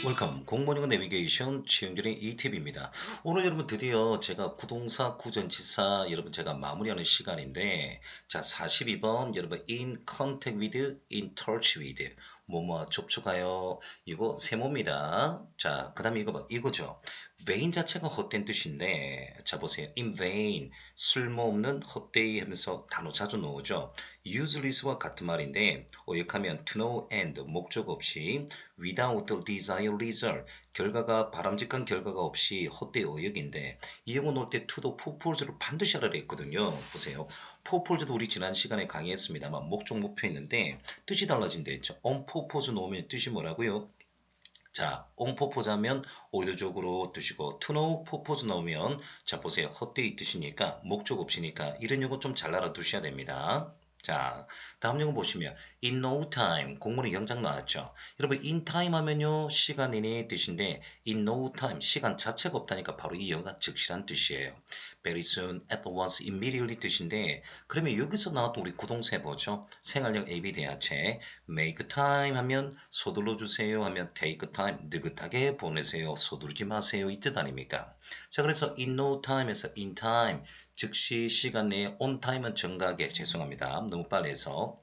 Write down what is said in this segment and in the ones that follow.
웰컴 공모닝 내비게이션 최영준의 이팁입니다. 오늘 여러분 드디어 제가 구동사 구전지사 여러분 제가 마무리하는 시간인데 자 42번 여러분 in contact with, in touch with 뭐뭐 접촉하여 이거 세모입니다. 자 그 다음에 이거 봐 이거죠. vain 자체가 헛된 뜻인데 자 보세요. in vain 쓸모없는 헛되이 하면서 단어 자주 나오죠. useless와 같은 말인데 어역하면 to no end 목적 없이 without the desired result 결과가 바람직한 결과가 없이 헛되이 어역인데 이 용어 놓을 때 to the purpose를 반드시 알아야 했거든요. 보세요. purpose도 우리 지난 시간에 강의했습니다만 목적 목표 했는데 뜻이 달라진다 했죠. on purpose 놓으면 뜻이 뭐라고요? 자, on purpose 하면 의도적으로 뜻이고 to no purpose 넣으면 자 보세요. 헛되이 뜻이니까 목적 없이니까 이런 용어 좀 잘 알아두셔야 됩니다. 자, 다음 용어 보시면 in no time 공문에 영장 나왔죠. 여러분 in time 하면요 시간 내내 뜻인데 in no time 시간 자체가 없다니까 바로 이 영어가 즉시란 뜻이에요. very soon, at once, immediately 뜻인데 그러면 여기서 나왔던 우리 구동사 보죠. 생활력 AB 대하체 make time 하면 서둘러 주세요 하면 take time 느긋하게 보내세요 서두르지 마세요 이 뜻 아닙니까? 자 그래서 in no time에서 in time 즉시 시간 내에 on time은 정각에 죄송합니다 너무 빨리 해서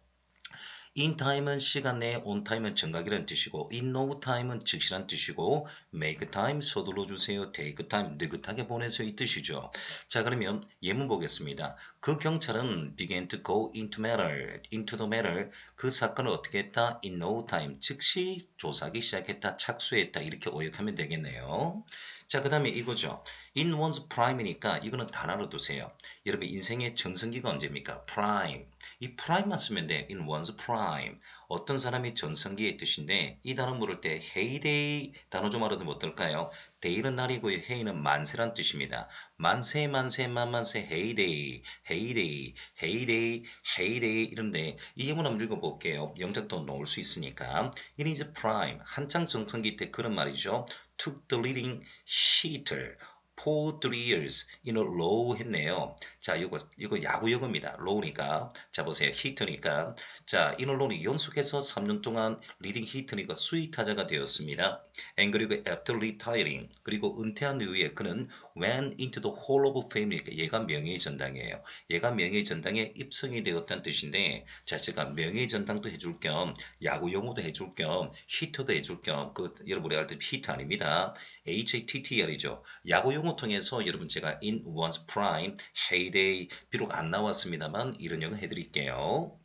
in time은 시간 내에 on time은 정각이라는 뜻이고 in no time은 즉시란 뜻이고 make time 서둘러 주세요 take time 느긋하게 보내세요 이 뜻이죠. 자 그러면 예문 보겠습니다. 그 경찰은 began to go into the matter 그 사건을 어떻게 했다? in no time 즉시 조사하기 시작했다 착수했다 이렇게 오역하면 되겠네요. 자, 그 다음에 이거죠. in one's prime이니까 이거는 다 알아두세요. 여러분 인생의 전성기가 언제입니까? prime. 이 prime만 쓰면 돼. in one's prime. 어떤 사람이 전성기의 뜻인데 이 단어 물을 때 heyday 단어 좀 알아두면 어떨까요? day는 날이고요. hey는 만세란 뜻입니다. 만세 만세 만만세 heyday heyday heyday heyday 이런데 이 예문 한번 읽어볼게요. 영작도 넣을 수 있으니까. it is prime. 한창 전성기 때 그런 말이죠. took the leading heater for 3 years in a row 했네요. 자, 이거 야구 용어입니다. row니까. 자, 보세요. 히터니까. 자, in a row는 연속해서 3년 동안 리딩 히터니까 수위 타자가 되었습니다. and 그리고 after retiring 그리고 은퇴한 이후에 그는 went into the hall of fame이니까 얘가 명예의 전당이에요. 얘가 명예의 전당에 입성이 되었다는 뜻인데 자, 제가 명예의 전당도 해줄 겸 야구 용어도 해줄 겸 히터도 해줄 겸 여러분이 알 때 히터 아닙니다. HATTR이죠. 야구 용어 통해서 여러분 제가 in one's prime, heyday 비록 안 나왔습니다만 이런 용어 해드릴게요.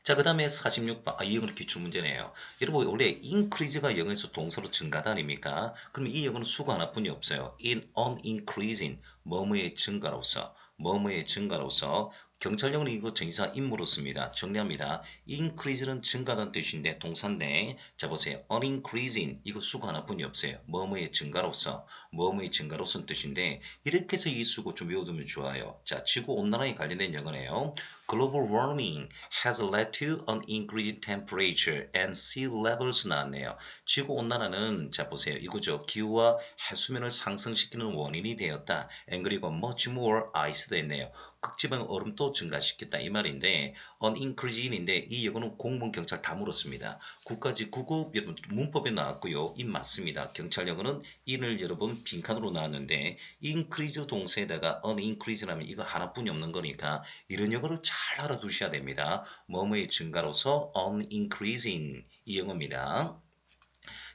자, 그 다음에 46번. 이거는 기출문제네요. 여러분, 원래 increase가 영어에서 동사로 증가다 아닙니까? 그럼 이 영어는 수가 하나뿐이 없어요. in on increasing, 뭐뭐의 증가로서, 뭐뭐의 증가로서. 경찰용어는 이거 전치사 임무로 씁니다. 정리합니다. increase는 증가다는 뜻인데 동사인데 자 보세요. on increasing 이거 수가 하나뿐이 없어요. 뭐뭐의 증가로서, 뭐뭐의 증가로서는 뜻인데 이렇게 해서 이 수고 좀 외워두면 좋아요. 자, 지구온난화에 관련된 영어네요. Global warming has led to an increased temperature and sea levels 나왔네요. 지구온난화는 자 보세요. 이거죠. 기후와 해수면을 상승시키는 원인이 되었다. and 그리고 much more ice도 했네요. 극지방 얼음도 증가시켰다 이 말인데 an increase인데 이 영어는 공무원 경찰 다 물었습니다. 국가직 구급 여러분 문법에 나왔고요. 인 맞습니다. 경찰 영어는 in을 여러분 빈칸으로 나왔는데 increase 동사에다가 an increase라면 이거 하나뿐이 없는 거니까 이런 영어를 잘 알아두셔야 됩니다. 뭐뭐의 증가로서 on increasing 이 영어입니다.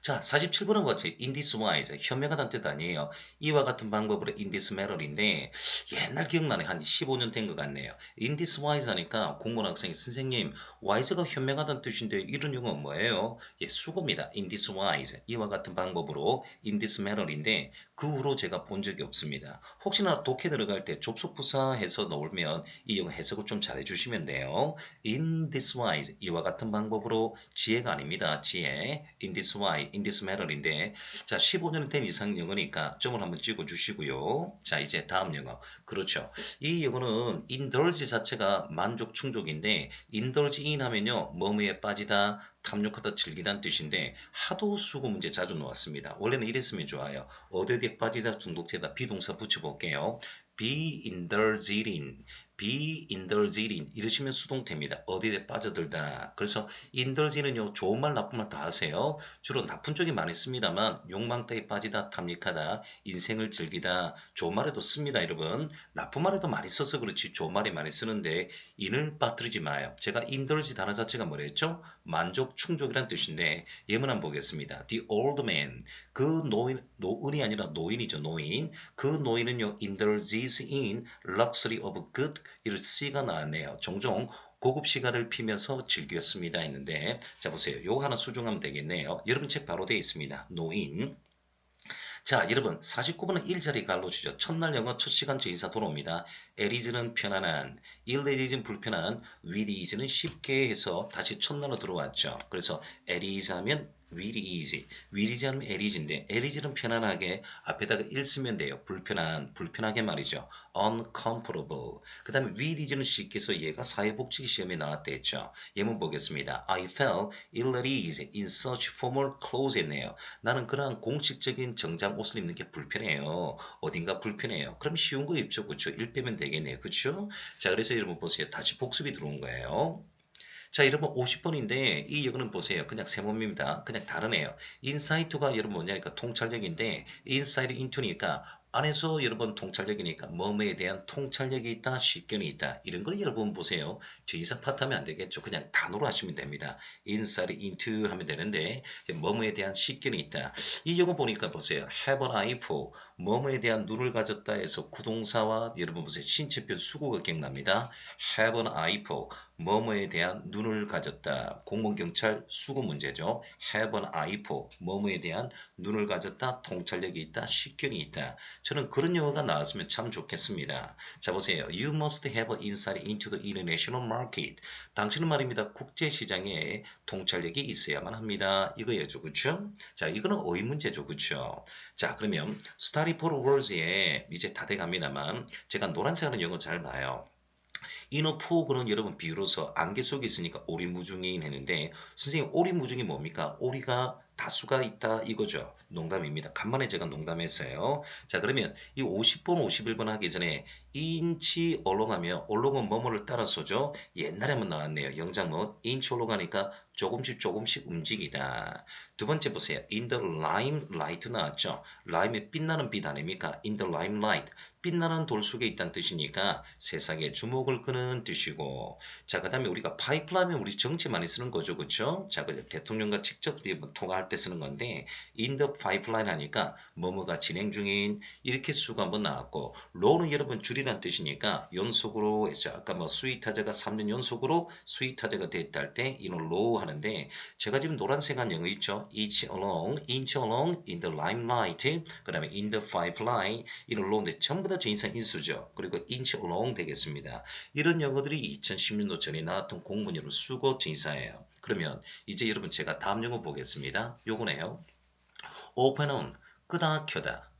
자, 47번은 같이 in this wise 현명하다는 뜻 아니에요. 이와 같은 방법으로 in this manner인데 옛날 기억나네. 한 15년 된 것 같네요. in this wise 하니까 공무원 학생이 선생님 wise가 현명하다는 뜻인데 이런 용어는 뭐예요? 예, 수고입니다. in this wise 이와 같은 방법으로 in this manner인데 그 후로 제가 본 적이 없습니다. 혹시나 독해 들어갈 때 접속부사 해서 넣으면 이 영어 해석을 좀 잘해 주시면 돼요. in this wise 이와 같은 방법으로 지혜가 아닙니다. 지혜 in this wise in this manner인데 자 15년 된 이상 영어니까 점을 한번 찍어 주시고요. 자 이제 다음 영어 그렇죠. 이 영어는 indulge 자체가 만족 충족인데 indulge in 하면요 뭐뭐에 빠지다 탐욕하다 즐기다는 뜻인데 하도 수고 문제 자주 나왔습니다. 원래는 이랬으면 좋아요. 어디에 빠지다 중독되다 비동사 붙여볼게요. be indulged in be indulged in 이러시면 수동태입니다. 어디에 빠져들다. 그래서 indulge는요 좋은 말 나쁜 말 다 하세요. 주로 나쁜 쪽이 많이 씁니다만 욕망가에 빠지다 탐닉하다 인생을 즐기다 좋은 말에도 씁니다 여러분. 나쁜 말에도 많이 써서 그렇지 좋은 말이 많이 쓰는데 인을 빠뜨리지 마요. 제가 indulge 단어 자체가 뭐랬죠? 만족 충족이란 뜻인데 예문 한번 보겠습니다. The old man 그 노인이 아니라 노인이죠 노인. 그 노인은요 indulges in luxury of good 이를 C가 나왔네요. 종종 고급 시가를 피면서 즐겼습니다 했는데 자 보세요. 요거 하나 수정하면 되겠네요. 여러분 책 바로 되어 있습니다. 노인. 자 여러분 49번은 일자리 갈로치죠. 첫날 영어 첫 시간 주의사 돌아옵니다. 에리즈는 편안한, 일레디즈는 불편한, 위리즈는 쉽게 해서 다시 첫날로 들어왔죠. 그래서 에리즈 하면 really easy. 위리즈 하면 에리즈인데 에리즈는 편안하게 앞에다가 일 쓰면 돼요. 불편하게 말이죠. uncomfortable. 그 다음에 위리즈는 쉽게 해서 얘가 사회복지 시험에 나왔다 했죠. 예문 보겠습니다. I felt ill at ease in such formal clothes 했네요. 나는 그러한 공식적인 정장 옷을 입는 게 불편해요. 어딘가 불편해요. 그럼 쉬운 거 입죠. 그렇죠? 일 빼면 되겠네요. 그렇죠? 자 그래서 여러분 보세요. 다시 복습이 들어온 거예요. 자 여러분 50번인데 이 여기는 보세요. 그냥 세모입니다. 그냥 다르네요. 인사이트가 여러분 뭐냐니까 통찰력인데 인사이드 인투니까 안에서 여러분 통찰력이니까 뭐뭐에 대한 통찰력이 있다, 식견이 있다. 이런 걸 여러분 보세요. 뒤에서 파트하면 안 되겠죠. 그냥 단어로 하시면 됩니다. inside into 하면 되는데 뭐뭐에 대한 식견이 있다. 이 영어 보니까 보세요. have an eye for 뭐뭐에 대한 눈을 가졌다 해서 구동사와 여러분 보세요. 신체표 수고가 기억납니다. have an eye for 뭐뭐에 대한 눈을 가졌다. 공무원 경찰 수고 문제죠. have an eye for 뭐뭐에 대한 눈을 가졌다. 통찰력이 있다. 식견이 있다. 저는 그런 영어가 나왔으면 참 좋겠습니다. 자 보세요. You must have insight into the international market. 당신은 말입니다. 국제시장에 통찰력이 있어야만 합니다. 이거예요. 그렇죠? 자 이거는 어휘 문제죠. 그렇죠? 자 그러면 study for words에 이제 다 돼갑니다만 제가 노란색 하는 영어 잘 봐요. 인어 포그는 여러분 비유로서 안개 속에 있으니까 오리무중인 했는데 선생님 오리무중이 뭡니까? 오리가 다수가 있다 이거죠. 농담입니다. 간만에 제가 농담했어요. 자 그러면 이 50번 51번 하기 전에 인치 올라가면 올라간 뭐뭐를 따라서죠. 옛날에 한번 나왔네요. 영장문 인치 올라가니까 조금씩 움직이다. 두 번째 보세요. In the limelight 나왔죠. 라임의 빛나는 빛 아닙니까? In the limelight. 빛나는 돌 속에 있다는 뜻이니까 세상에 주목을 끄는 뜻이고 자 그 다음에 우리가 파이프라면 우리 정치 많이 쓰는 거죠. 그렇죠? 자 그 대통령과 직접 통화할 때 쓰는 건데 in the pipeline 하니까 뭐뭐가 진행 중인 이렇게 수가 한번 나왔고 low는 여러분 줄이란 뜻이니까 연속으로 했죠. 아까 뭐 스위트하자가 3년 연속으로 스위트하자가 됐다 할 때 이는 low 하는데 제가 지금 노란색 한 영어 있죠. inch along in the limelight 그 다음에 in the pipeline 이는 low인데 전부 다 전인사 인수죠. 그리고 inch along 되겠습니다. 이런 영어들이 2010년도 전에 나왔던 공문으로 수거 전인사예요. 그러면 이제 여러분 제가 다음 영어 보겠습니다. 요거네요. open on 끄다 켜다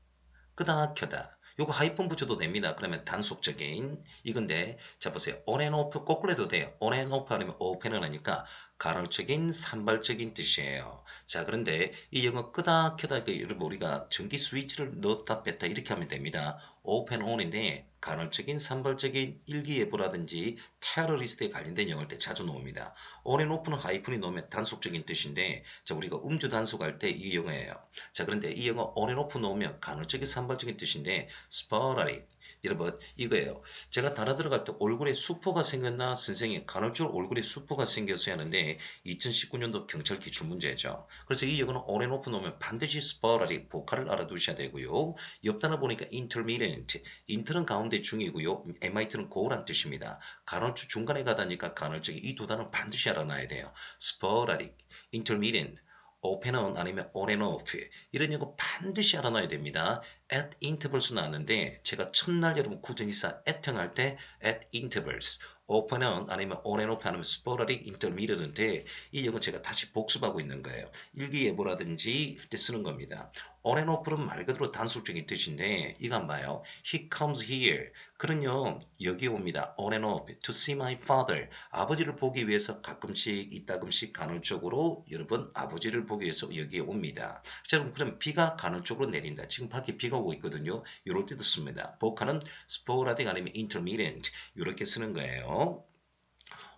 끄다 켜다 요거 하이픈 붙여도 됩니다. 그러면 단속적인 이건데 자 보세요. on and off 거꾸로 해도 돼요. on and off 하면 open을 하니까 간헐적인 산발적인 뜻이에요. 자 그런데 이 영어 끄다 켜다 여러분 우리가 전기 스위치를 넣었다 뺐다 이렇게 하면 됩니다. open on인데 간헐적인 산발적인 일기예보라든지 테러리스트에 관련된 영어일 때 자주 나옵니다. on and off는 하이픈이 넣으면 단속적인 뜻인데 자 우리가 음주 단속할 때 이 영어예요. 자 그런데 이 영어 on and off 넣으면 간헐적인 산발적인 뜻인데 sporadic 여러분 이거예요. 제가 단어 들어갈 때 얼굴에 수포가 생겼나 선생님 간헐적으로 얼굴에 수포가 생겼어야 하는데 2019년도 경찰 기출 문제죠. 그래서 이 영어는 on and off 넣으면 반드시 sporadic 보컬을 알아두셔야 되고요. 옆 단어 보니까 intermittent inter는 가운데 중이고요. mit는 고란 뜻입니다. 간헐적 중간에 가다니까 간헐적이 이 두 단어는 반드시 알아놔야 돼요. sporadic, intermittent open on 아니면 on and off 이런 영어 반드시 알아놔야 됩니다. at intervals 나왔는데 제가 첫날 여러분 구전지사 at 할 때 at intervals open on 아니면 on and off 아니면 sporadic intermediate인데 이 영어 제가 다시 복습하고 있는 거예요. 일기예보라든지 때 쓰는 겁니다. on and off는 말 그대로 단술적인 뜻인데 이거 한번 봐요. He comes here. 그는요 여기 옵니다. on and off to see my father. 아버지를 보기 위해서 가끔씩 이따금씩 간헐적으로 여러분 아버지를 보기 위해서 여기에 옵니다. 자, 여러분 그럼 비가 간헐적으로 내린다. 지금 밖에 비가 오고 있거든요. 이럴 때도 씁니다. 복화는 sporadic 아니면 intermittent 이렇게 쓰는 거예요.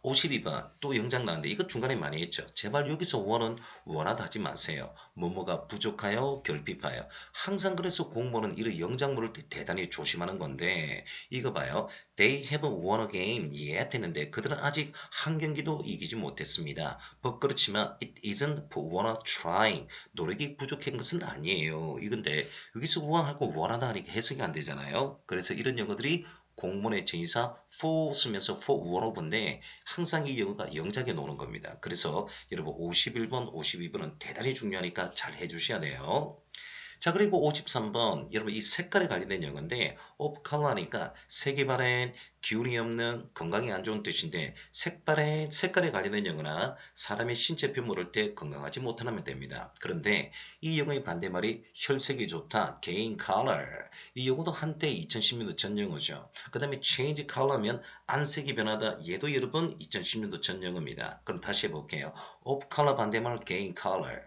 52번 또 영장 나왔는데 이거 중간에 많이 했죠. 제발 여기서 원은 원하다 하지 마세요. 뭐뭐가 부족하여 결핍하여. 항상 그래서 공무원은 이런 영장 물을 때 대단히 조심하는 건데 이거 봐요. They haven't won a game yet 했는데 그들은 아직 한 경기도 이기지 못했습니다. 그렇지만 it isn't wanna try. 노력이 부족한 것은 아니에요. 이건데 여기서 원하고 원하다 하니까 해석이 안 되잖아요. 그래서 이런 영어들이 공문의 전치사 for 쓰면서 for 원어브인데 항상 이 영어가 영작에 노는 겁니다. 그래서 여러분 51번, 52번은 대단히 중요하니까 잘 해주셔야 돼요. 자 그리고 53번 여러분 이 색깔에 관련된 영어인데 of color니까 색이 바랜 기운이 없는 건강에 안 좋은 뜻인데 색깔에 관련된 영어나 사람의 신체표 모를 때 건강하지 못하면 됩니다. 그런데 이 영어의 반대말이 혈색이 좋다 gain color 이 영어도 한때 2010년도 전 영어죠. 그 다음에 change color면 안색이 변하다 얘도 여러분 2010년도 전 영어입니다. 그럼 다시 해볼게요. of color 반대말 gain color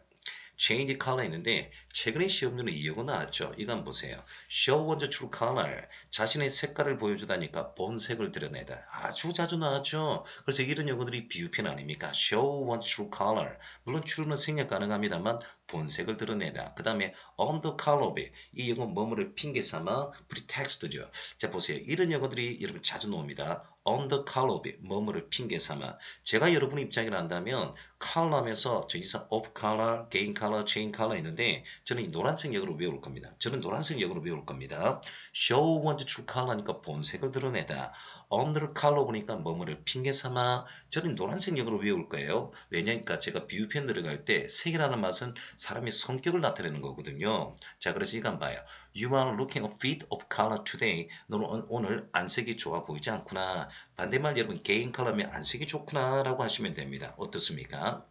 change color 있는데 최근에 시험률은 이 영어 나왔죠. 이거 한번 보세요. show one's true color. 자신의 색깔을 보여주다니까 본색을 드러내다. 아주 자주 나왔죠. 그래서 이런 영어들이 비유편 아닙니까? show one's true color. 물론 true는 생략 가능합니다만 본색을 드러내다. 그 다음에 on the color of. 이 영어 뭐뭐를 핑계 삼아 pretext죠. 자 보세요. 이런 영어들이 여러분 자주 나옵니다. on the color of. 뭐뭐를 핑계 삼아. 제가 여러분 입장이라 한다면 color 하면서 전치사 of color, gain color, change color 있는데 저는 이 노란색 역으로 외울 겁니다. 저는 노란색 역으로 외울 겁니다. show one's true color니까 본색을 드러내다. under color 보니까 뭐뭐를 핑계 삼아 저는 노란색 역으로 외울 거예요. 왜냐니까 제가 비유편 들어갈 때 색이라는 맛은 사람의 성격을 나타내는 거거든요. 자 그래서 이거 한번 봐요. You are looking a bit of color today. 너는 오늘 안색이 좋아 보이지 않구나. 반대말 여러분 gain color면 안색이 좋구나 라고 하시면 됩니다. 어떻습니까?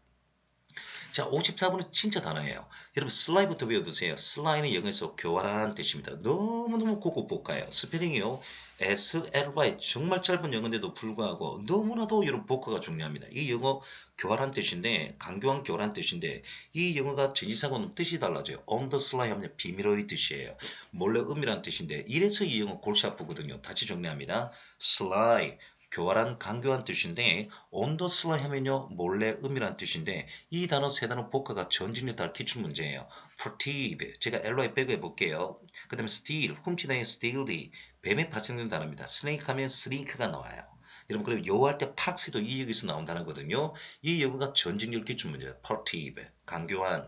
자, 54번은 진짜 단어예요. 여러분 슬라이부터 외워두세요. 슬라이는 영어에서 교활한 뜻입니다. 너무너무 고급복가요. 스페링이요. SLY 정말 짧은 영어인데도 불구하고 너무나도 여러분 복가가 중요합니다. 이 영어 교활한 뜻인데 강교한 교활한 뜻인데 이 영어가 전치사고는 뜻이 달라져요. on the sly 하면 비밀의 뜻이에요. 몰래 은밀한 뜻인데 이래서 이 영어 골치 아프거든요. 다시 정리합니다. sly 교활한 강교한 뜻인데 on the sly 하면요 몰래 은밀한 뜻인데 이 단어 세 단어 복화가 전진에 따라 기출 문제예요. furtive 제가 LY 빼고 해볼게요. 그 다음에 steal 훔치다의 stealthy 뱀에 파생된 단어입니다. snake 하면 sneak가 나와요. 여러분 그리고 요할 때 팍스도 이 여기서 나온 단어거든요. 이 영어가 전진율 기출 문제예요. furtive 강교한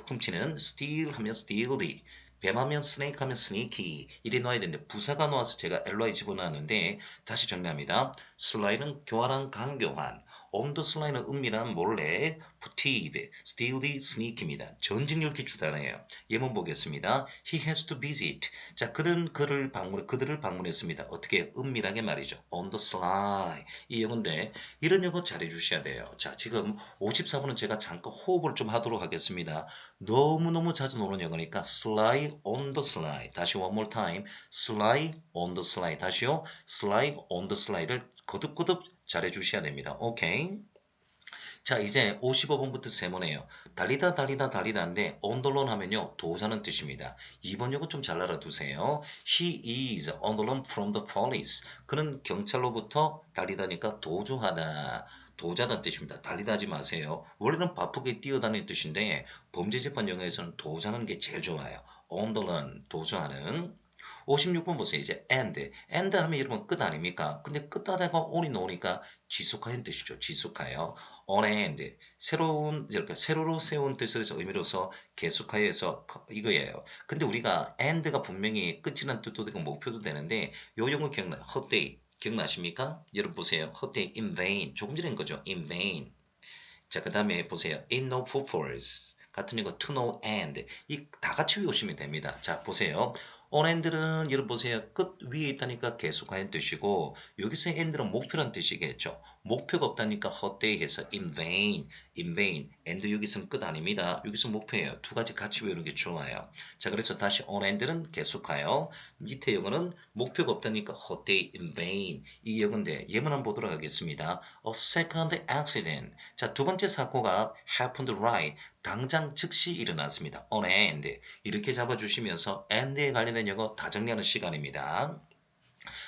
훔치는 steal 하면 stealthy 뱀 하면 snake 하면 sneaky 이리 넣어야 되는데 부사가 나와서 제가 LY 집어넣었는데 다시 정리합니다. sly는 교활한 강교한 on the sly는 은밀한 몰래 furtive, stealthy, sneaky입니다. 전직률 기출 단어예요. 예문 보겠습니다. He has to visit. 자, 그들을 방문했습니다. 어떻게 은밀하게 말이죠. on the sly. 이 영어인데 이런 영어 잘해 주셔야 돼요. 자, 지금 54분은 제가 잠깐 호흡을 좀 하도록 하겠습니다. 너무너무 자주 나오는 영어니까 sly on the sly. 다시 one more time. sly on the sly. 다시요. sly on the sly를 거듭거듭 잘해 주셔야 됩니다. 오케이. 자 이제 55번부터 세모네요. 달리다 달리다인데 on the run 하면요 도우자는 뜻입니다. 2번 요거 좀 잘 알아두세요. He is on the run from the police. 그는 경찰로부터 달리다니까 도주하다. 도자다는 뜻입니다. 달리다 하지 마세요. 원래는 바쁘게 뛰어다니는 뜻인데 범죄재판 영어에서는 도주하는 게 제일 좋아요. on the run 도주하는 56번 보세요. 이제 end 하면 여러분 끝 아닙니까? 근데 끝하다가 on이 나오니까 지속하는 뜻이죠. 지속하여 on end 새로로 세운 뜻을 해서 의미로서 계속하여서 이거예요. 근데 우리가 end가 분명히 끝이라는 뜻도 되고 목표도 되는데 요 용어 기억나요? 헛되이 기억나십니까? 여러분 보세요. 헛되이 in vain 조금 전에 한 거죠. in vain 자 그 다음에 보세요. in no purpose 같은 이거 to no end 이 다 같이 외우시면 됩니다. 자 보세요. on and는 여러분 보세요. 끝 위에 있다니까 계속하는 뜻이고 여기서 and는 목표란 뜻이겠죠. 목표가 없다니까 헛되이 해서 in vain, and 여기서는 끝 아닙니다. 여기서 목표예요. 두 가지 같이 외우는 게 좋아요. 자, 그래서 다시 on and는 계속하여 밑에 영어는 목표가 없다니까 헛되이 in vain 이 영어인데 예문 한번 보도록 하겠습니다. A second accident. 자, 두 번째 사고가 happened right. 당장 즉시 일어났습니다. on and 이렇게 잡아주시면서 and에 관련된 영어 다 정리하는 시간입니다.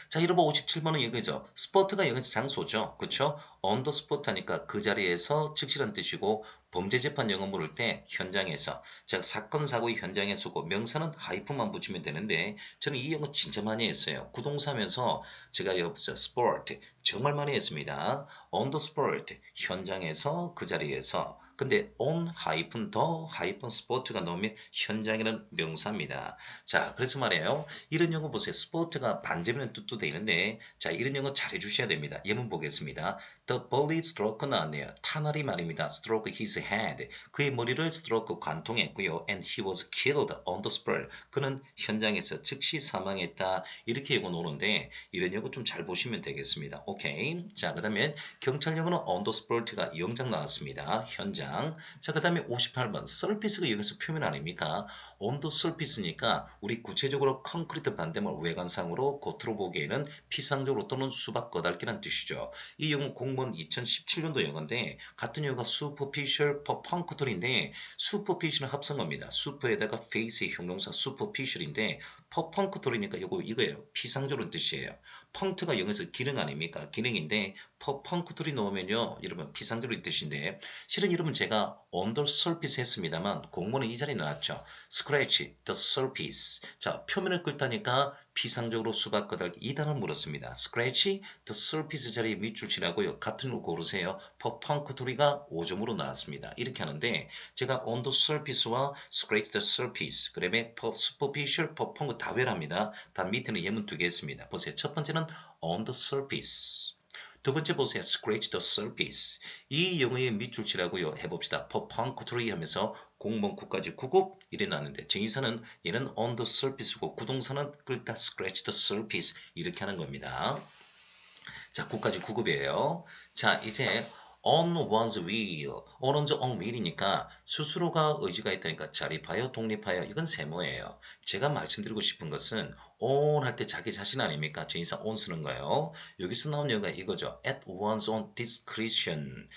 자, 여러분 57번은 이거죠. 스포트가 여기서 장소죠. 그쵸? on the spot 하니까 그 자리에서 즉시란 뜻이고 범죄 재판 영어 물을 때 현장에서 자, 사건 사고의 현장에서고 명사는 하이픈만 붙이면 되는데 저는 이 영어 진짜 많이 했어요. 구동사면서 제가 여기서 sport 정말 많이 했습니다. on the spot 현장에서 그 자리에서 근데 on 하이픈 더 하이픈 스포트가 나오면 현장이라는 명사입니다. 자, 그래서 말이에요. 이런 영어 보세요. 스포트가 반점이라는 뜻도 되는데 자, 이런 영어 잘 해주셔야 됩니다. 예문 보겠습니다. The bullet struck 나왔네요. 탄알이 말입니다. struck his head. 그의 머리를 struck 관통했고요. And he was killed on the spot. 그는 현장에서 즉시 사망했다. 이렇게 영어 노는데 이런 영어 좀 잘 보시면 되겠습니다. 오케이. 자, 그 다음에 경찰 영어는 on the spot가 영장 나왔습니다. 현장. 자, 그 다음에 58번. surface가 여기서 표면 아닙니까? on the surface니까 우리 구체적으로 콘크리트 반대말 외관상으로 겉으로 보기에는 피상적으로 또는 수박 거달기란 뜻이죠. 이 영어 공무원 2017년도 영어인데 같은 영어가 superficial, perpunctory인데 superficial은 합성어입니다. super에다가 face의 형용사 superficial인데 perpunctory니까 이거예요. 피상적으로 뜻이에요. 펑트가 영어에서 기능 아닙니까? 기능인데 perpunctory 넣으면요. 여러분 피상적으로 뜻인데 실은 여러분 제가 on the surface 했습니다만 공무원은 이 자리에 나왔죠. scratch the surface. 자, 표면을 긁다니까 피상적으로 수박 거달기 이 단어를 물었습니다. scratch the surface 자리에 밑줄 치라고요. 같은 거 고르세요. perpunctory가 5점으로 나왔습니다. 이렇게 하는데 제가 on the surface와 scratch the surface 그다음에 superficial, perpunctory 다 외랍니다. 다 밑에는 예문 두 개 있습니다. 보세요. 첫 번째는 on the surface. 두 번째 보세요. scratch the surface. 이 영어의 밑줄 치라고요. 해봅시다. perpunctory 하면서 공무원 구까지 구급 이래 나왔는데 정의사는 얘는 on the surface고 구동사는 긁다 scratch the surface 이렇게 하는 겁니다. 자, 구까지 구급이에요. 자, 이제 on one's will. on will이니까 스스로가 의지가 있다니까 자립하여 독립하여 이건 세모예요. 제가 말씀드리고 싶은 것은 on 할 때 자기 자신 아닙니까? 정의사 on 쓰는 거예요. 여기서 나온 영어가 이거죠. at one's own discretion.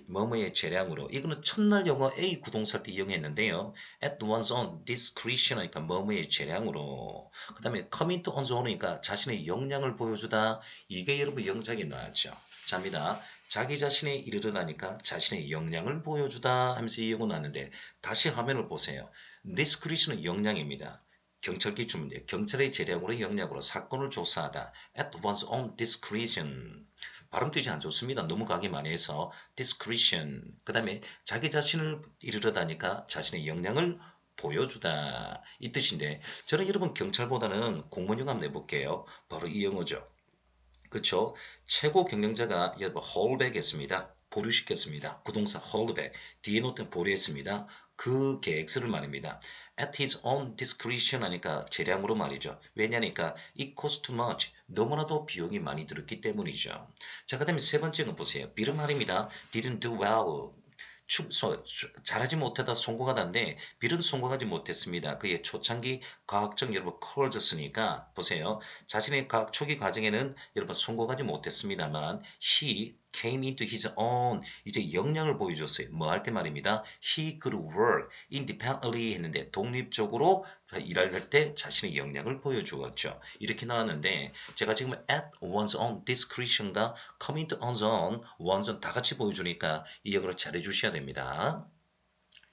뭐뭐의 재량으로 이거는 첫날 영어 A 구동사 때 이용했는데요. at one's own discretion 하니까 뭐뭐의 재량으로 그 다음에 coming to one's own이니까 자신의 역량을 보여주다 이게 여러분 영작에 나왔죠. 자입니다. 자기 자신에 이르르다니까 자신의 역량을 보여주다 하면서 이 영어 나왔는데 다시 화면을 보세요. discretion은 역량입니다. 경찰기 주문제 경찰의 재량으로 역량으로 사건을 조사하다 at one's own discretion 발음 되지 안 좋습니다. 너무 강의 많이 해서 discretion 그 다음에 자기 자신을 이르르다니까 자신의 역량을 보여주다 이 뜻인데 저는 여러분 경찰보다는 공무원 영어 한번 내볼게요. 바로 이 영어죠. 그쵸? 최고 경영자가 여러분 홀백했습니다. 보류시켰습니다. 구동사 holdback 뒤에 놓던 보류했습니다. 그 계획서를 말입니다. At his own discretion 하니까 재량으로 말이죠. 왜냐니까 it costs too much. 너무나도 비용이 많이 들었기 때문이죠. 자, 그 다음에 세 번째는 보세요. 비름 말입니다. Didn't do well. 잘하지 못하다 성공하다인데 빌은 성공하지 못했습니다. 그의 초창기 과학적 여러분 커졌으니까 보세요. 자신의 과학 초기 과정에는 여러분 성공하지 못했습니다만 he came into his own 이제 역량을 보여줬어요. 뭐 할 때 말입니다. He could work independently 했는데 독립적으로 일할 때 자신의 역량을 보여주었죠. 이렇게 나왔는데 제가 지금 at one's own discretion과 coming to one's own 다 같이 보여주니까 이 역을 잘해 주셔야 됩니다.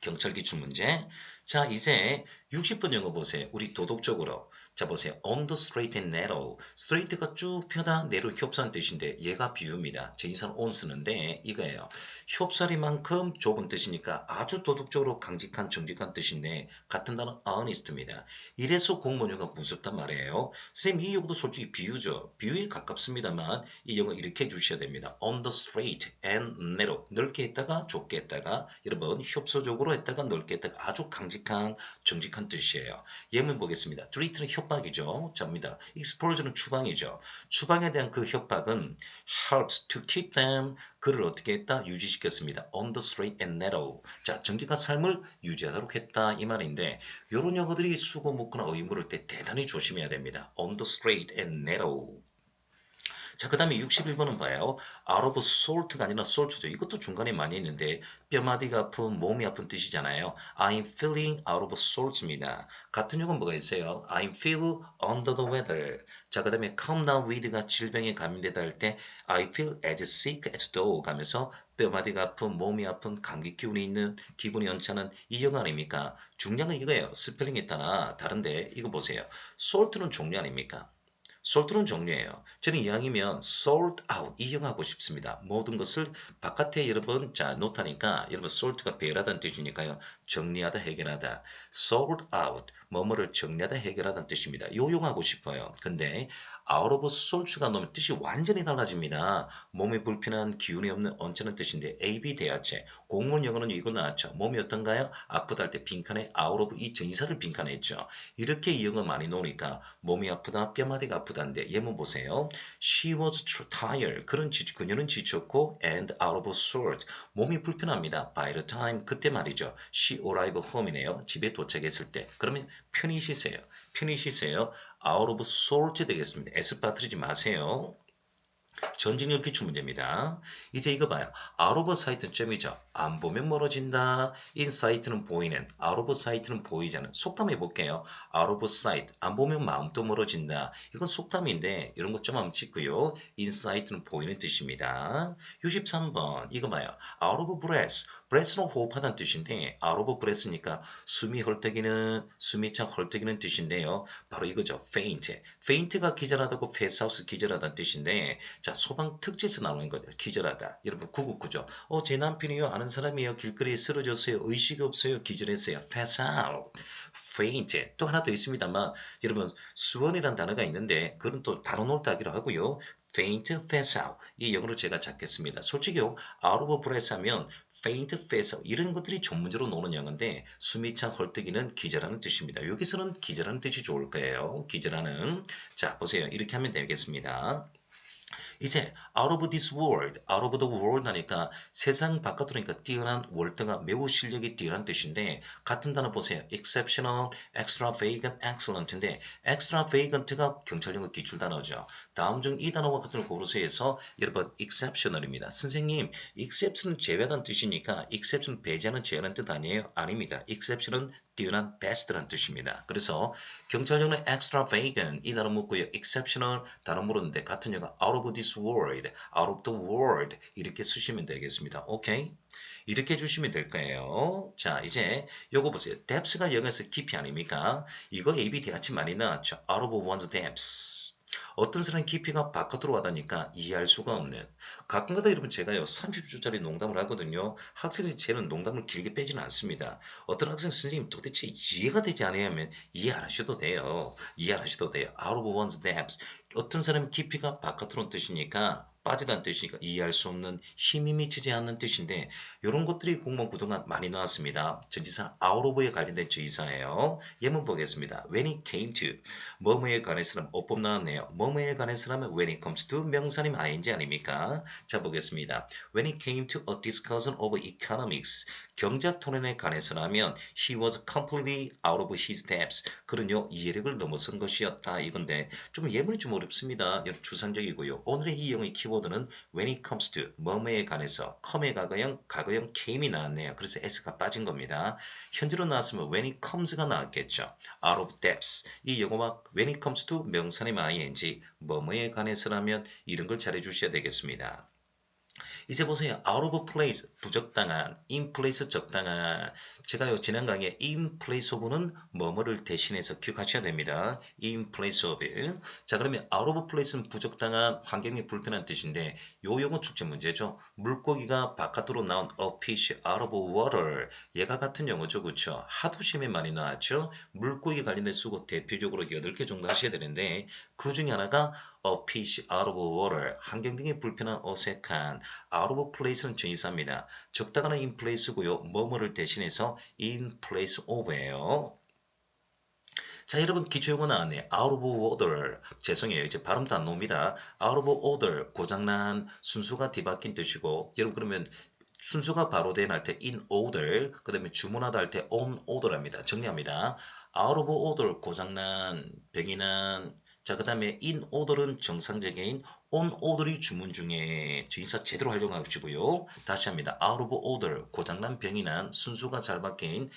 경찰 기출 문제. 자, 이제 60번 영어 보세요. 우리 도덕적으로. 자, 보세요. On the straight and narrow. straight가 쭉 펴다, narrow 협소한 뜻인데 얘가 비유입니다. 제 인사는 on 쓰는데 이거예요. 협사리만큼 좁은 뜻이니까 아주 도덕적으로 강직한 정직한 뜻인데 같은 단어 honest입니다. 이래서 공무원료가 무섭단 말이에요. 선생님 이 용어도 솔직히 비유죠. 비유에 가깝습니다만 이 용어 이렇게 해주셔야 됩니다. On the straight and narrow. 넓게 했다가 좁게 했다가 여러분 협소적으로 했다가 넓게 했다가 아주 강직한 정직한 뜻이에요. 예문 보겠습니다. treat는 협박이죠. 자입니다. exposure는 추방이죠. 추방에 대한 그 협박은 helps to keep them 그를 어떻게 했다? 유지시켰습니다. on the straight and narrow. 자, 정직한 삶을 유지하도록 했다 이 말인데 이런 용어들이 수고 묻거나 어휘 물을 때 대단히 조심해야 됩니다. on the straight and narrow. 자, 그 다음에 61번은 봐요. out of salt가 아니라 salt죠. 이것도 중간에 많이 있는데 뼈마디가 아픈, 몸이 아픈 뜻이잖아요. I'm feeling out of salt입니다. 같은 용어는 뭐가 있어요? I'm feel under the weather. 자, 그 다음에 come down with가 질병에 감염되다 할 때 I feel as sick as though 가면서 뼈마디가 아픈, 몸이 아픈, 감기 기운이 있는, 기분이 언짢은 이 영어 아닙니까? 중요한 건 이거예요. 스펠링에 따라 다른데 이거 보세요. salt는 종류 아닙니까? salt는 종류예요. 저는 이왕이면 sort out 이 영어 하고 싶습니다. 모든 것을 바깥에 여러분 자 놓다니까 여러분 sort가 배열하다는 뜻이니까요. 정리하다 해결하다. sort out 뭐뭐를 정리하다 해결하다는 뜻입니다. 요 용어 하고 싶어요. 근데 out of sort가 넣으면 뜻이 완전히 달라집니다. 몸에 불편한 기운이 없는 언짢은 뜻인데 AB 대하체 공무원 영어는 이거 나왔죠. 몸이 어떤가요? 아프다 할 때 빈칸에 out of 이 전치사를 빈칸에 했죠. 이렇게 이 영어 많이 놓으니까 몸이 아프다 뼈마디가 아프다인데 예문 보세요. She was tired. 그녀는 지쳤고 and out of sort. 몸이 불편합니다. By the time 그때 말이죠. She arrived home이네요. 집에 도착했을 때. 그러면 편히 쉬세요. 편히 쉬세요. out of sort 되겠습니다. S 빠뜨리지 마세요. 전진력 기출 문제입니다. 이제 이거 봐요. out of sight는 점이죠. 안 보면 멀어진다. in sight는 보이는, out of sight는 보이지 않는. 속담 해볼게요. out of sight, 안 보면 마음도 멀어진다. 이건 속담인데 이런 것 좀 한번 찍고요. in sight는 보이는 뜻입니다. 63번 이거 봐요. out of breath, breath는 호흡하다는 뜻인데 out of breath니까 숨이 헐떡이는, 숨이 참 헐떡이는 뜻인데요. 바로 이거죠. faint, faint가 기절하다고 pass out 기절하다는 뜻인데 자, 소방 특집에서 나오는 거죠. 기절하다. 여러분, 구구구죠. 제 남편이요. 아는 사람이요. 길거리에 쓰러졌어요. 의식이 없어요. 기절했어요. pass out. faint. 또 하나 더 있습니다만, 여러분, 수원이라는 단어가 있는데, 그건 또 단어 놀다기로 하고요. faint, pass out. 이 영어로 제가 잡겠습니다. 솔직히요. out of breath 하면 faint, pass out. 이런 것들이 전문적으로 노는 영어인데, 숨이 찬 헐떡이는 기절하는 뜻입니다. 여기서는 기절하는 뜻이 좋을 거예요. 기절하는. 자, 보세요. 이렇게 하면 되겠습니다. 이제 out of this world, out of the world 하니까 세상 바깥으로니까 뛰어난 월등한 매우 실력이 뛰어난 뜻인데 같은 단어 보세요. exceptional, extravagant, excellent인데 extravagant가 경찰 용어 기출 단어죠. 다음 중 이 단어와 같은 걸 고르세요 해서 여러분 exceptional입니다. 선생님 exception은 제외하다는 뜻이니까 exception 배제하는 제외하는 뜻 아니에요? 아닙니다. exception은 뛰어난 best라는 뜻입니다. 그래서 경찰용어는 extravagant 이 단어 묻고요. exceptional 단어 물었는데 같은 영어 out of this world, out of the world 이렇게 쓰시면 되겠습니다. 오케이? 이렇게 해주시면 될 거예요. 자, 이제 요거 보세요. depth가 영어에서 깊이 아닙니까? 이거 AB 대하치 많이 나왔죠. out of one's depths. 어떤 사람 깊이가 바깥으로 와다니까 이해할 수가 없는. 가끔가다 여러분 제가요 30초짜리 농담을 하거든요. 학생들이 쟤는 농담을 길게 빼지는 않습니다. 어떤 학생 선생님 도대체 이해가 되지 않으면 이해 안 하셔도 돼요. 이해 안 하셔도 돼요. out of one's depths. 어떤 사람 깊이가 바깥으로 온 뜻이니까 빠지다는 뜻이니까 이해할 수 없는 힘이 미치지 않는 뜻인데 이런 것들이 공무원 그동안 많이 나왔습니다. 전치사 out of에 관련된 전치사예요. 예문 보겠습니다. When it came to 뭐뭐에 관해서는 어법 나왔네요. 뭐뭐에 관해서는 when it comes to 명사님 ing 아닙니까? 자 보겠습니다. When it came to a discussion of economics 경제학 토론에 관해서라면 he was completely out of his depths. 그는요 이해력을 넘어선 것이었다 이건데 좀 예문이 좀 어렵습니다. 추상적이고요. 오늘의 이 영어의 키워드는 when it comes to 뭐뭐에 관해서 come의 과거형 came이 나왔네요. 그래서 s가 빠진 겁니다. 현재로 나왔으면 when it comes가 나왔겠죠. out of depths 이 영어와 when it comes to 명사님 ing 뭐뭐에 관해서라면 이런 걸 잘 해주셔야 되겠습니다. 이제 보세요. out of place, 부적당한, in place, 적당한. 제가요, 지난 강의에 in place of는 뭐뭐를 대신해서 기억하셔야 됩니다. in place of. 자, 그러면 out of place는 부적당한, 환경이 불편한 뜻인데 요 용어 축제 문제죠. 물고기가 바깥으로 나온 a fish out of water. 얘가 같은 용어죠. 그렇죠? 하도 시험에 많이 나왔죠. 물고기 관련된 수고 대표적으로 8개 정도 하셔야 되는데 그 중에 하나가 a fish out of water. 환경 등이 불편한 어색한 out of place는 전치사입니다. 적당한 in place고요. 뭐뭐를 대신해서 in place of예요. 자, 여러분 기초용어 나왔네. out of order. 죄송해요. 이제 발음도 안 나옵니다. out of order. 고장난 순수가 뒤바뀐 뜻이고 여러분 그러면 순서가 바로 된 할 때 in order, 그 다음에 주문하다 할 때 on order랍니다. 정리합니다. out of order, 고장난, 병이 난. 자, 그 다음에 in order은 정상적인, on order이 주문 중에 주인사 제대로 활용하시고요. 다시 합니다. out of order, 고장난, 병이 난, 순수가 잘 바뀐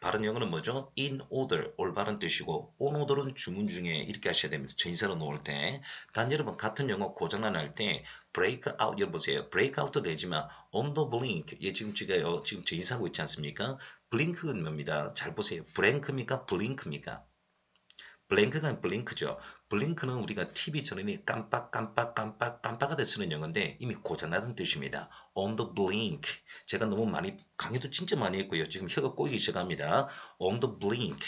바른 영어는 뭐죠? in order, 올바른 뜻이고 on order은 주문 중에 이렇게 하셔야 됩니다. 주인사로 놓을 때. 단 여러분 같은 영어 고장난 할 때 break out, 여러분 보세요. break out도 되지만 on the blink, 예, 지금 제가요, 지금 주인사하고 있지 않습니까? blink는 뭡니다. 잘 보세요. blank입니까? blink입니까? 블랭크가 블링크죠. 블링크는 우리가 TV 전원이 깜빡하다 쓰는 영어인데 이미 고장나던 뜻입니다. On the blink. 제가 너무 많이 강의도 진짜 많이 했고요. 지금 혀가 꼬이기 시작합니다. On the blink.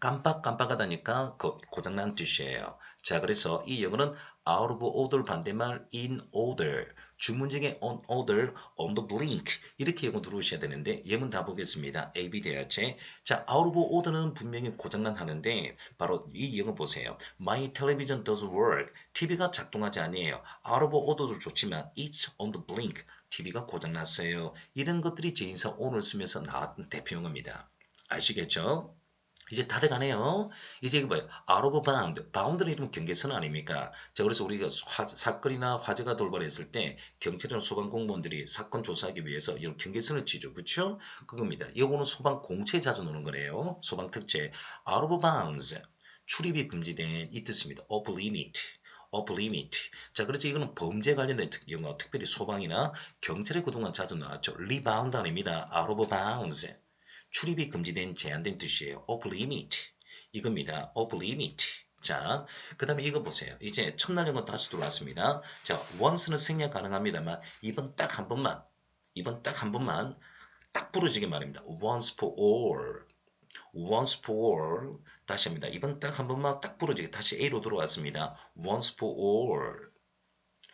깜빡하다니까 고장난 뜻이에요. 자, 그래서 이 영어는 out of order 반대말 in order. 주문중에 on order, on the blink. 이렇게 영어 들어오셔야 되는데 예문 다 보겠습니다. A, B 대화체. 자, out of order는 분명히 고장난 하는데 바로 이 영어 보세요. My television doesn't work. TV가 작동하지 아니에요. out of order도 좋지만 it's on the blink. TV가 고장났어요. 이런 것들이 제인사 on을 쓰면서 나왔던 대표 용어입니다. 아시겠죠? 이제 다 돼가네요. 이제 이거 뭐예요? out of bound. bound는 이러면 경계선 아닙니까? 자, 그래서 우리가 사건이나 화재가 돌발했을 때 경찰이나 소방 공무원들이 사건 조사하기 위해서 이런 경계선을 치죠. 그렇죠? 그겁니다. 이거는 소방 공채에 자주 노는 거래요. 소방 특채. out of bounds. 출입이 금지된 이 뜻입니다. off limit. off limit. 자, 그렇지 이거는 범죄 관련된 영어, 특별히 소방이나 경찰에 그동안 자주 나왔죠. rebound 아닙니다. out of bounds. 출입이 금지된 제한된 뜻이에요. off limit. 이겁니다. off limit. 자, 그 다음에 이거 보세요. 이제 첫날 영어 다시 들어왔습니다. 자, once는 생략 가능합니다만 이번 딱 한 번만 딱 부러지게 말입니다. once for all. once for all. 다시 합니다. 이번 딱 한 번만 딱 부러지게 다시 A로 들어왔습니다. once for all.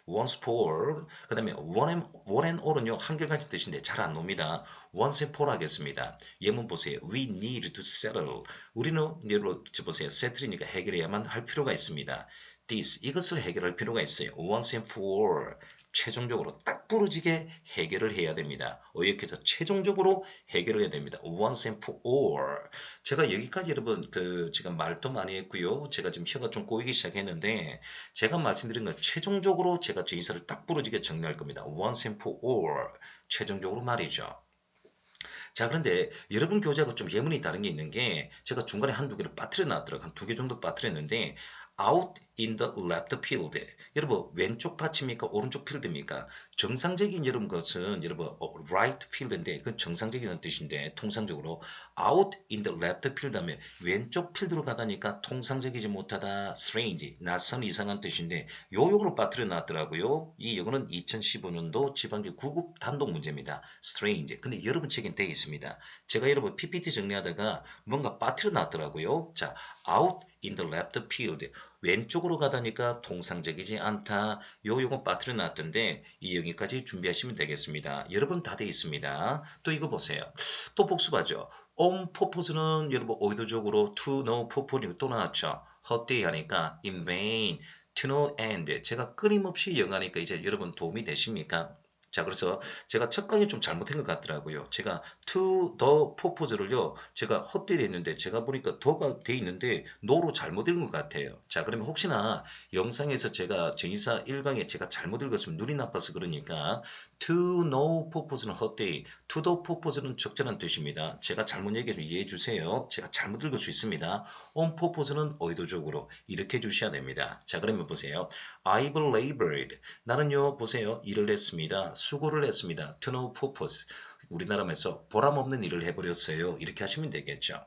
once for all. 그 다음에 one and all은요 한결같은 뜻인데 잘 안 놉니다. once and for 하겠습니다. 예문 보세요. We need to settle. 우리는 여러분 보세요. settle이니까 해결해야만 할 필요가 있습니다. this 이것을 해결할 필요가 있어요. once and for all. 최종적으로 딱 부러지게 해결을 해야 됩니다. 어역해서 최종적으로 해결을 해야 됩니다. once and for all. 제가 여기까지 여러분 지금 말도 많이 했고요. 제가 지금 혀가 좀 꼬이기 시작했는데 제가 말씀드린 건 최종적으로 제가 제 인사를 딱 부러지게 정리할 겁니다. once and for all. 최종적으로 말이죠. 자, 그런데 여러분 교재하고 좀 예문이 다른 게 있는 게 제가 중간에 한두 개를 빠뜨려 놨더라고요. 한 두 개 정도 빠뜨렸는데 out in the left field. 여러분 왼쪽 밭입니까? 오른쪽 필드입니까? 정상적인 여러분 것은 여러분 right field인데 그건 정상적인 뜻인데 통상적으로 out in the left field 하면 왼쪽 필드로 가다니까 통상적이지 못하다, strange, 낯선 이상한 뜻인데 요 용어로 빠뜨려 놨더라고요. 이 영어는 2015년도 지방교 9급 단독 문제입니다. strange. 근데 여러분 책엔 되어 있습니다. 제가 여러분 PPT 정리하다가 뭔가 빠뜨려 놨더라고요. 자, out in the left field. 왼쪽으로 가다니까 통상적이지 않다. 요건 빠뜨려 놨던데 이 여기까지 준비하시면 되겠습니다. 여러분 다 돼 있습니다. 또 이거 보세요. 또 복습하죠. on purpose는 여러분 의도적으로 to no purpose 또 나왔죠. 헛되이 하니까 in vain, to no end. 제가 끊임없이 영하니까 이제 여러분 도움이 되십니까? 자, 그래서 제가 첫 강의 좀 잘못한 것 같더라고요. 제가 to the purpose를요, 제가 헛되이 했는데, 제가 보니까 더가 돼 있는데, no로 잘못 읽은 것 같아요. 자, 그러면 혹시나 영상에서 제가 전인사 1강에 제가 잘못 읽었으면 눈이 나빠서 그러니까, to no purpose는 헛되이, to the purpose는 적절한 뜻입니다. 제가 잘못 얘기해서 이해해 주세요. 제가 잘못 읽을 수 있습니다. on purpose는 의도적으로 이렇게 해주셔야 됩니다. 자, 그러면 보세요. I've labored. 나는요, 보세요. 일을 했습니다. 수고를 했습니다. To no purpose. 우리나라 말에서 보람없는 일을 해버렸어요. 이렇게 하시면 되겠죠.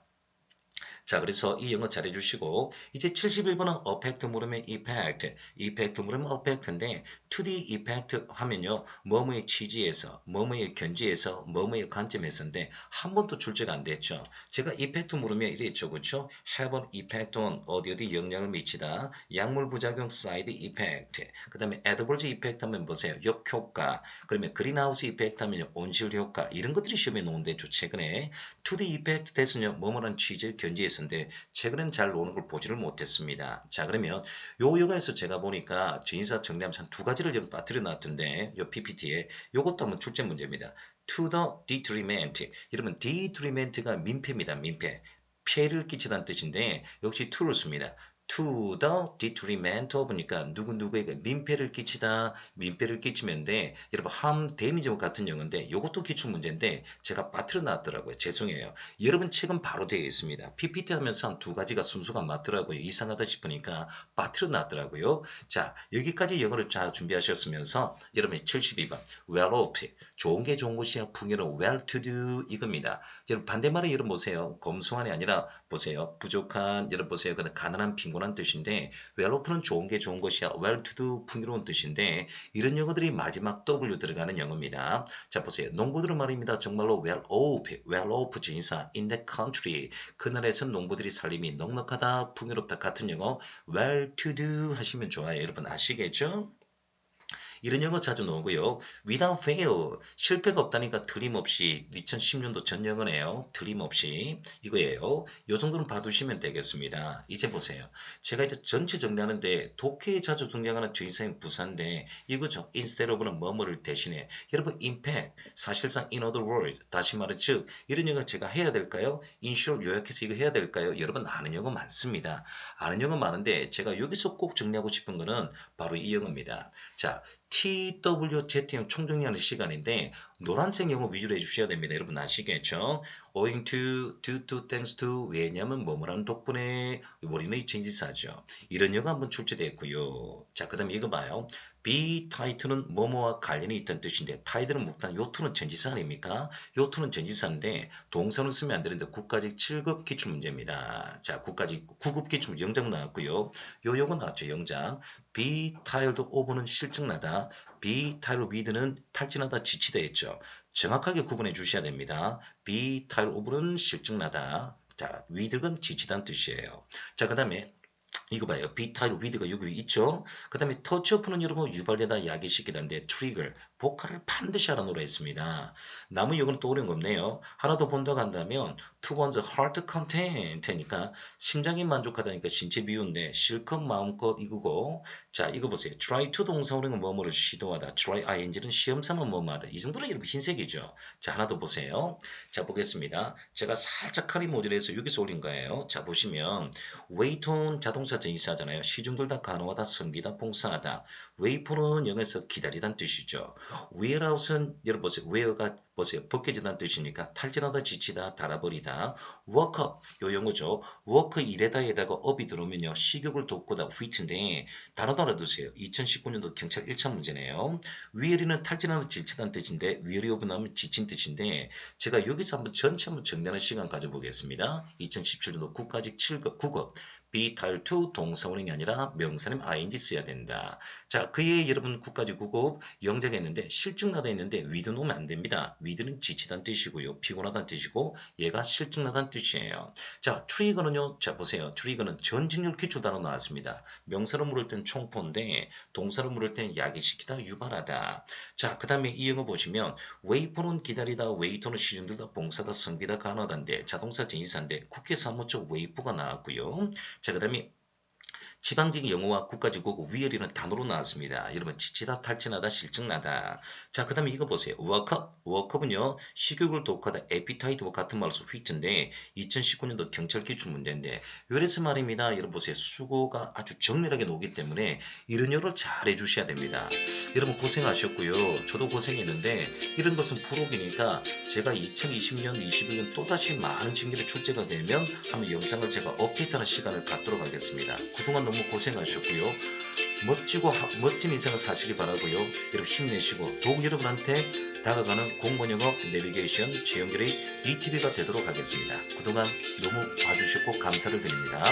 자, 그래서 이 영어 잘 해주시고 이제 71번은 effect 물음의 effect, effect 물음은 effect인데 to the effect 하면요 뭐뭐의 취지에서, 뭐뭐의 견지에서, 뭐뭐의 관점에서인데 한 번도 출제가 안 됐죠. 제가 effect 물으면 이랬죠, 그렇죠? have an effect on 어디 영향을 미치다, 약물 부작용 side effect, 그 다음에 adverse effect 하면 보세요, 역효과, 그러면 greenhouse effect 하면 온실 효과, 이런 것들이 시험에 나오는데 최근에 to the effect 대해서는요 뭐뭐라는 취지를 견지에서 있었는데 최근엔 잘 노는 걸 보지를 못했습니다. 자 그러면 요 요가에서 제가 보니까 인사 정리하면서 한 두 가지를 좀 빠뜨려 놨던데 요 PPT에 요것도 한번 출제 문제입니다. To the detriment. 이러면 detriment가 민폐입니다. 민폐. 피해를 끼치다는 뜻인데 역시 to를 씁니다. To the detriment of니까 누구누구에게 민폐를 끼치다, 민폐를 끼치면 돼. 여러분 harm, damage와 같은 용어인데 이것도 기출 문제인데 제가 빠뜨려 놨더라고요. 죄송해요. 여러분 책은 바로 되어 있습니다. PPT 하면서 한 두 가지가 순서가 맞더라고요. 이상하다 싶으니까 빠뜨려 놨더라고요. 자 여기까지 영어를 잘 준비하셨으면서 여러분이 72번 well off, 좋은 게 좋은 것이야 풍요로운 well to do 이겁니다. 여러분 반대말은 여러분 보세요. 검소한이 아니라 보세요. 부족한 여러분 보세요. 그다음 가난한 빈곤한 뜻인데 well off는 좋은 게 좋은 것이야 well to do 풍요로운 뜻인데 이런 영어들이 마지막 W 들어가는 영어입니다. 자 보세요. 농부들은 말입니다. 정말로 well off 진사 in the country 그 나라에서 농부들이 살림이 넉넉하다 풍요롭다 같은 영어 well to do 하시면 좋아요. 여러분 아시겠죠? 이런 영어 자주 나오고요. without fail 실패가 없다니까 틀림없이 2010년도 전 영어네요. 틀림없이 이거예요. 요 정도는 봐두시면 되겠습니다. 이제 보세요. 제가 이제 전체 정리하는데 독해에 자주 등장하는 주의사인 부사인데 이거죠. instead of는 뭐뭐를 대신해. 여러분 impact 사실상 in other words 다시 말해 즉 이런 영어 제가 해야 될까요? in short 요약해서 이거 해야 될까요? 여러분 아는 영어 많습니다. 아는 영어 많은데 제가 여기서 꼭 정리하고 싶은 거는 바로 이 영어입니다. 자 TWZ형 총정리하는 시간인데 노란색 영어 위주로 해주셔야 됩니다. 여러분 아시겠죠? Owing to, due to, thanks to 왜냐면 뭐뭐라는 덕분에 우리는 전치사죠. 이런 영어 한번 출제됐고요. 자 그 다음에 이거 봐요. be title는 뭐뭐와 관련이 있다는 뜻인데 title는 묵단 요투는 전치사 아닙니까? 요투는 전치사인데 동사는 쓰면 안 되는데 국가직 7급 기출문제입니다. 자 국가직 9급 기출문제 영장 나왔고요. 요 요거 나왔죠. 영장. be titled of는 실증나다. be titled with는 탈진하다 지치다 했죠. 정확하게 구분해 주셔야 됩니다. be titled of는 실증나다. 자 with는 지치다는 뜻이에요. 자 그 다음에 이거 봐요. 비타일 위드가 여기 있죠. 그 다음에 터치오프는 여러분 유발되다 야기시키다인데 트리거 보컬을 반드시 알아놓으라 했습니다. 남은 요거는 또 어려운 거 없네요. 하나 더 본다고 한다면 to one's heart content니까 심장이 만족하다니까 신체 비유인데 실컷 마음껏 이거고 자 이거 보세요. try to 동사오는 뭐뭐를 시도하다. try ing는 시험삼아 뭐뭐하다. 이 정도는 여러분 흰색이죠. 자 하나 더 보세요. 자 보겠습니다. 제가 살짝 카리 모듈에서 여기서 올린 거예요. 자 보시면 wait 자동차 전치사잖아요. 시중들다 간호하다 섬기다 봉사하다. 웨이포는 영어에서 기다리다는 뜻이죠. wearout은 여러분 보세요. wear가 보세요. 벗겨진다는 뜻이니까 탈진하다 지치다 달아버리다. work up 요 용어죠. work 일에다에다가 up이 들어오면요. 식욕을 돋구다 whit인데 단어도 알아두세요. 2019년도 경찰 1차 문제네요. weary는 탈진하다 지치다는 뜻인데 weary of 나오면 지친 뜻인데 제가 여기서 한번 전체 한번 정리하는 시간 가져보겠습니다. 2017년도 국가직 7급 9급 be title to 동사원이 아니라 명사님 ing 써야 된다. 자, 그의 여러분 국가직 9급 영작에 있는데 실증나다 했는데 with 놓으면 안 됩니다. with는 지치다는 뜻이고요. 피곤하다는 뜻이고 얘가 실증나다는 뜻이에요. 자, trigger는요. 자, 보세요. trigger는 전진율 기초 단어 나왔습니다. 명사로 물을 땐 총포인데 동사로 물을 땐 야기시키다 유발하다. 자, 그 다음에 이 영어 보시면 웨이포는 기다리다 웨이터는 시중들다 봉사다 섬기다 간호하다인데 자동차 전치사인데 국회 사무처 웨이포가 나왔고요. 자, 그 다음에 지방직 영어와 국가직 국어 위열이는 단어로 나왔습니다. 여러분 지치다 탈진하다 실증나다. 자 그 다음에 이거 보세요. 워크업은요 식욕을 독하다 에피타이트와 같은 말로서 휘트인데 2019년도 경찰 기출 문제인데 요래서 말입니다. 여러분 보세요. 수고가 아주 정밀하게 나오기 때문에 이런 요를 잘 해주셔야 됩니다. 여러분 고생하셨고요. 저도 고생했는데 이런 것은 부록이니까 제가 2020년 21년 또다시 많은 징계를 출제가 되면 한번 영상을 제가 업데이트하는 시간을 갖도록 하겠습니다. 그동안 너무 고생하셨고요. 멋진 인생을 사시기 바라고요. 여러분 힘내시고 더욱 여러분한테 다가가는 공무원영어 내비게이션 최영결의 DTV가 되도록 하겠습니다. 그동안 너무 봐주셨고 감사를 드립니다.